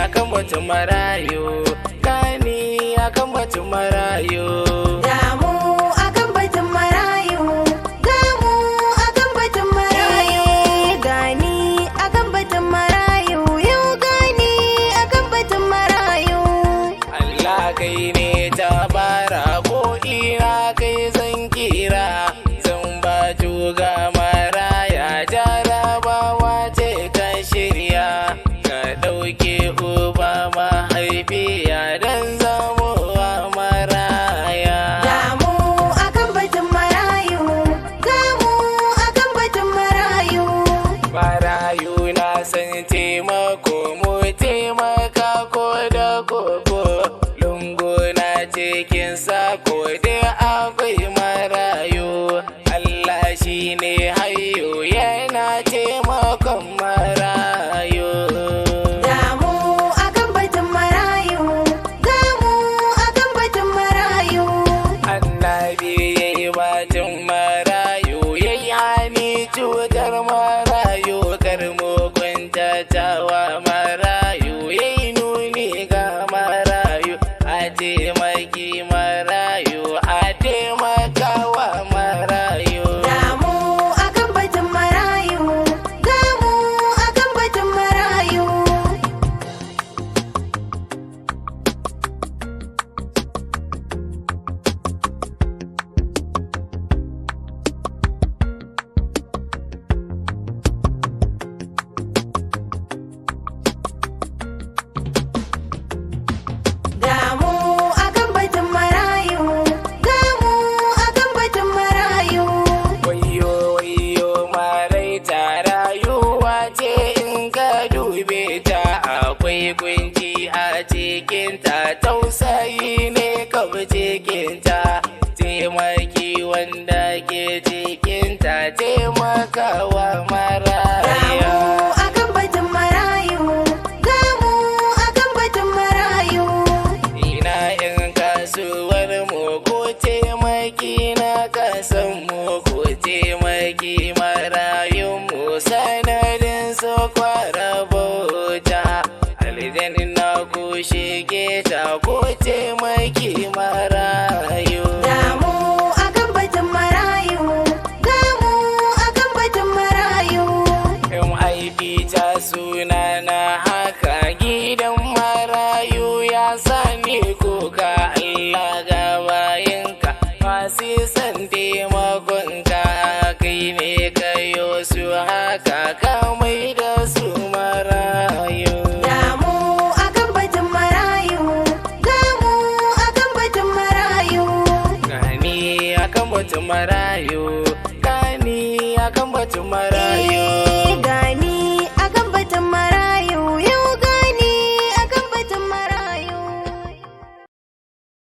akan batun marayu, gani akan batun marayu. Damu akan batun marayu, gamu akan batun marayu, gani akan batun marayu, yau gani akan batun marayu. Allah kai ne tabara ko ina kai zan kira, zan ba juga maraya jarabawa ce ka shirya, ka ɗauke uba mahaifiya don zamowa maraya. Damu akan batun marayu, gamu akan batun marayu. Marayu na san taimako, mu taimaka ko da koko, lungu na cikin sako da akwai marayu. Allah shi ne hayo yana taimakon marayu. Damu akan batun marayu, gamu akan batun marayu. Annabi ya yi batun marayu, ya yi hani cutar marayu, kar mu kuntatawa marayu, ya yi nuni ga marayu, a taimaki marayu, a taimakawa marayu. Damu akan batun marayu, gamu akan batun marayu. Damu akan batun marayu, gamu akan batun marayu. Wayo wayo maraita rayuwa ce in ka dube ta, akwai kunci a cikinta, tausayi ne kawai cikinta, taimaki wanda ke cikinta, taimakawa maraya. Damu akan batun marayu, gamu akan batun marayu. Ina in kasuwar mu ko taimaki na kasan mu, ko taimaki marayun mu, sanadin su kwara bauta, aljanin na ku shige ta, ko taimaki marayu. Damu akan batun marayu, gamu akan batun marayu. In aibi ta suna na haka, gidan marayu ya sani kuka, Allah ga bayinka masu san taimakonka, kai ne kayo su haka, ka mai da su marayu. Damu akan batun marayu, gamu akan batun marayu. Gani akan batun marayu, gani akan batun marayu.